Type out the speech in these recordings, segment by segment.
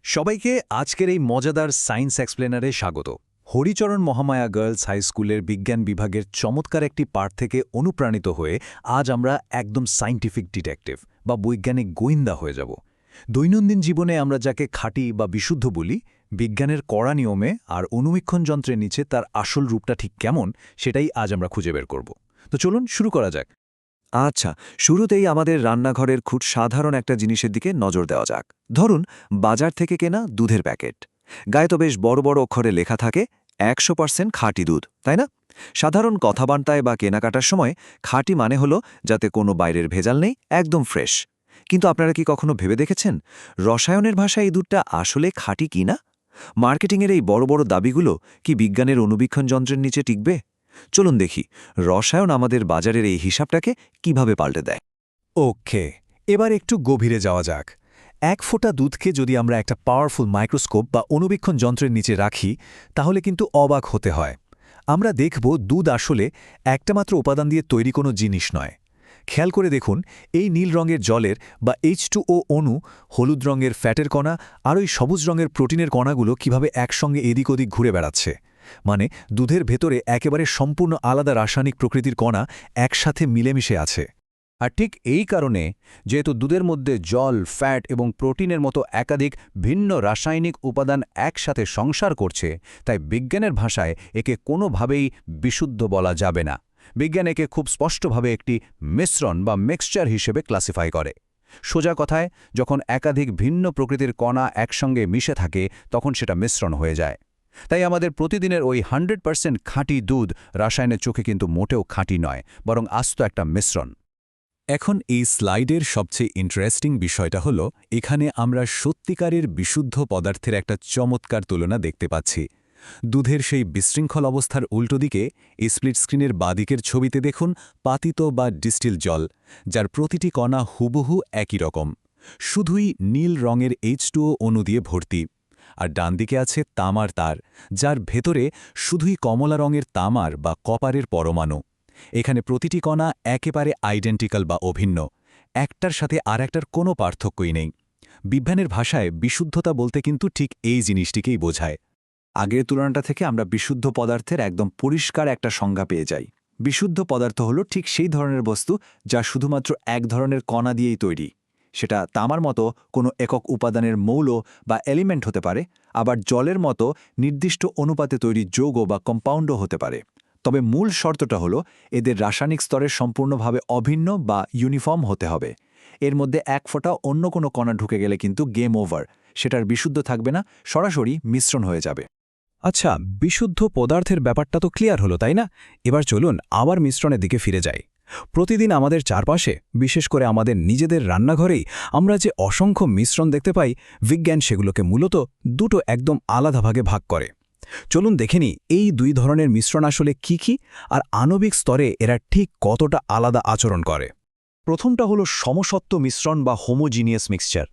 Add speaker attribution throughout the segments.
Speaker 1: সবাইকে আজকের এই মজাদার সায়েন্স এক্সপ্লেনারে স্বাগত। হরিচরণ মহামায়া গার্লস হাই স্কুলের বিজ্ঞান বিভাগের চমৎকার একটি পাঠ থেকে অনুপ্রাণিত হয়ে আজ আমরা একদম সায়েন্টিফিক ডিটেকটিভ বা বৈজ্ঞানিক গোয়েন্দা হয়ে যাব। দৈনন্দিন জীবনে আমরা যাকে খাঁটি বা বিশুদ্ধ বলি, বিজ্ঞানের কড়া নিয়মে আর অনুবীক্ষণ যন্ত্রের নিচে তার আসল রূপটা ঠিক কেমন সেটাই আজ আমরা খুঁজে বের করব। তো চলুন শুরু করা যাক।
Speaker 2: আচ্ছা, শুরুতেই আমাদের রান্নাঘরের খুব সাধারণ একটা জিনিসের দিকে নজর দেওয়া যাক। ধরুন, বাজার থেকে কেনা দুধের প্যাকেট। গায়ে তো বেশ বড় বড় অক্ষরে লেখা থাকে 100% খাঁটি দুধ, তাই না? সাধারণ কথাবার্তায় বা কেনাকাটার সময় খাঁটি মানে হলো যাতে কোনো বাইরের ভেজাল নেই, একদম ফ্রেশ। কিন্তু আপনারা কি কখনো ভেবে দেখেছেন রসায়নের ভাষায় এই দুধটা আসলে খাঁটি কি না? মার্কেটিংয়ের এই বড় বড় দাবিগুলো কি বিজ্ঞানের অনুবীক্ষণ যন্ত্রের নিচে টিকবে? চলুন দেখি রসায়ন আমাদের বাজারের এই হিসাবটাকে কিভাবে পাল্টে দেয়।
Speaker 1: ওকে, এবার একটু গভীরে যাওয়া যাক। এক ফোঁটা দুধকে যদি আমরা একটা পাওয়ারফুল মাইক্রোস্কোপ বা অনুবীক্ষণ যন্ত্রের নিচে রাখি, তাহলে কিন্তু অবাক হতে হয়। আমরা দেখব দুধ আসলে একটা মাত্র উপাদান দিয়ে তৈরি কোনো জিনিস নয়। খেয়াল করে দেখুন, এই নীল রঙের জলের বা H2O অণু, হলুদ রঙের ফ্যাটের কণা আর ওই সবুজ রঙের প্রোটিনের কণাগুলো কিভাবে একসঙ্গে এদিক ওদিক ঘুরে বেড়াচ্ছে। মানে দুধের ভেতরে একেবারে সম্পূর্ণ আলাদা রাসায়নিক প্রকৃতির কণা একসাথে মিলেমিশে আছে। আর ঠিক এই কারণে, যেহেতু দুধের মধ্যে জল, ফ্যাট এবং প্রোটিনের মতো একাধিক ভিন্ন রাসায়নিক উপাদান একসাথে সংসার করছে, তাই বিজ্ঞানের ভাষায় একে কোনোভাবেই বিশুদ্ধ বলা যাবে না। বিজ্ঞান একে খুব স্পষ্টভাবে একটি মিশ্রণ বা মিক্সচার হিসেবে ক্লাসিফাই করে। সোজা কথায়, যখন একাধিক ভিন্ন প্রকৃতির কণা একসঙ্গে মিশে থাকে, তখন সেটা মিশ্রণ হয়ে যায়। তাই আমাদের প্রতিদিনের ওই 100% খাঁটি দুধ রাসায়নের চোখে কিন্তু মোটেও খাঁটি নয়, বরং আস্ত একটা মিশ্রণ। এখন এই স্লাইডের সবচেয়ে ইন্টারেস্টিং বিষয়টা হলো, এখানে আমরা সত্যিকারের বিশুদ্ধ পদার্থের একটা চমৎকার তুলনা দেখতে পাচ্ছি। দুধের সেই বিশৃঙ্খল অবস্থার উল্টো দিকে এই স্প্লিট স্ক্রিনের বাঁদিকের ছবিতে দেখুন পাতিত বা ডিস্টিল জল, যার প্রতিটি কণা হুবহু একই রকম, শুধুই নীল রঙের H2O অণু দিয়ে ভর্তি। আর ডান দিকে আছে তামার তার, যার ভেতরে শুধুই কমলা রঙের তামার বা কপারের পরমাণু। এখানে প্রতিটি কণা একেবারে আইডেন্টিক্যাল বা অভিন্ন, একটার সাথে আর একটার কোনো পার্থক্যই নেই। বিজ্ঞানের ভাষায় বিশুদ্ধতা বলতে কিন্তু ঠিক এই জিনিসটিকেই বোঝায়।
Speaker 2: আগের তুলনাটা থেকে আমরা বিশুদ্ধ পদার্থের একদম পরিষ্কার একটা সংজ্ঞা পেয়ে যাই। বিশুদ্ধ পদার্থ হলো ঠিক সেই ধরনের বস্তু যা শুধুমাত্র এক ধরনের কণা দিয়েই তৈরি। সেটা তামার মতো কোনো একক উপাদানের মৌল বা এলিমেন্ট হতে পারে, আবার জলের মতো নির্দিষ্ট অনুপাতে তৈরি যৌগ বা কম্পাউন্ডও হতে পারে। তবে মূল শর্তটা হলো এদের রাসায়নিক স্তরে সম্পূর্ণভাবে অভিন্ন বা ইউনিফর্ম হতে হবে। এর মধ্যে এক ফোঁটা অন্য কোনো কণা ঢুকে গেলে কিন্তু গেম ওভার, সেটার বিশুদ্ধ থাকবে না, সরাসরি মিশ্রণ হয়ে যাবে।
Speaker 1: আচ্ছা, বিশুদ্ধ পদার্থের ব্যাপারটা তো ক্লিয়ার হলো, তাই না? এবার চলুন আবার মিশ্রণের দিকে ফিরে যাই। প্রতিদিন আমাদের চারপাশে, বিশেষ করে আমাদের নিজেদের রান্নাঘরেই আমরা যে অসংখ্য মিশ্রণ দেখতে পাই, বিজ্ঞান সেগুলোকে মূলত দুটো একদম আলাদা ভাগে ভাগ করে। চলুন দেখে নিই এই দুই ধরনের মিশ্রণ আসলে কি আর আণবিক স্তরে এরা ঠিক কতটা আলাদা আচরণ করে। প্রথমটা হলো সমসত্ব মিশ্রণ বা হোমোজিনিয়াস মিক্সচার।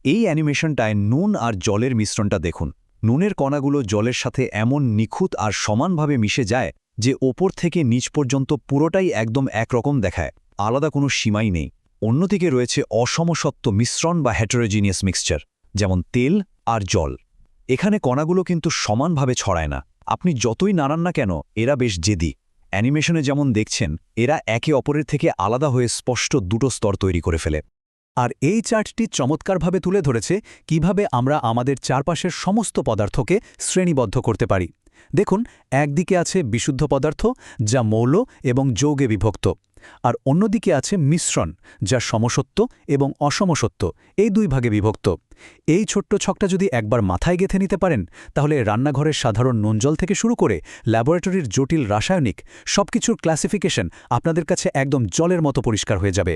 Speaker 1: এই অ্যানিমেশনটায় নুন আর জলের মিশ্রণটা দেখুন। নুনের কণাগুলো জলের সাথে এমন নিখুঁত আর সমানভাবে মিশে যায় যে ওপর থেকে নিচ পর্যন্ত পুরোটাই একদম একরকম দেখায়, আলাদা কোনো সীমাই নেই। অন্যদিকে রয়েছে অসমসত্ব মিশ্রণ বা হেটেরোজিনিয়াস মিক্সচার, যেমন তেল আর জল। এখানে কণাগুলো কিন্তু সমানভাবে ছড়ায় না। আপনি যতই নাড়ান না কেন, এরা বেশ জেদি। অ্যানিমেশনে যেমন দেখছেন, এরা একে অপরের থেকে আলাদা হয়ে স্পষ্ট দুটো স্তর তৈরি করে ফেলে। আর এই চার্টটি চমৎকারভাবে তুলে ধরেছে কিভাবে আমরা আমাদের চারপাশের সমস্ত পদার্থকে শ্রেণীবদ্ধ করতে পারি। দেখুন, একদিকে আছে বিশুদ্ধ পদার্থ, যা মৌল এবং যৌগে বিভক্ত, আর অন্যদিকে আছে মিশ্রণ, যা সমসত্ব এবং অসমসত্ব এই দুই ভাগে বিভক্ত। এই ছোট্ট ছকটা যদি একবার মাথায় গেঁথে নিতে পারেন, তাহলে রান্নাঘরের সাধারণ নুন জল থেকে শুরু করে ল্যাবরেটরির জটিল রাসায়নিক সবকিছুর ক্লাসিফিকেশন আপনাদের কাছে একদম জলের মতো পরিষ্কার হয়ে যাবে।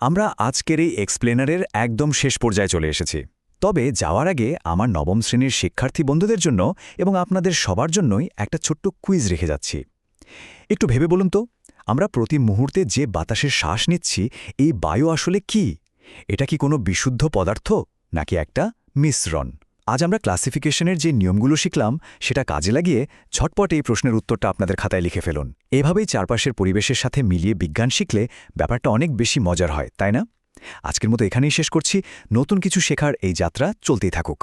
Speaker 2: আমরা আজকের এই এক্সপ্লেনারের একদম শেষ পর্যায়ে চলে এসেছি। তবে যাওয়ার আগে আমার নবম শ্রেণীর শিক্ষার্থী বন্ধুদের জন্য এবং আপনাদের সবার জন্যই একটা ছোট্ট কুইজ রেখে যাচ্ছি। একটু ভেবে বলুন তো, আমরা প্রতি মুহূর্তে যে বাতাসের শ্বাস নিচ্ছি, এই বায়ু আসলে কি? এটা কি কোনো বিশুদ্ধ পদার্থ নাকি একটা মিশ্রণ? আজ আমরা ক্লাসিফিকেশনের যে নিয়মগুলো শিখলাম, সেটা কাজে লাগিয়ে ঝটপট এই প্রশ্নের উত্তরটা আপনাদের খাতায় লিখে ফেলুন। এভাবেই চারপাশের পরিবেশের সাথে মিলিয়ে বিজ্ঞান শিখলে ব্যাপারটা অনেক বেশি মজার হয়, তাই না? আজকের মতো এখানেই শেষ করছি। নতুন কিছু শেখার এই যাত্রা চলতেই থাকুক।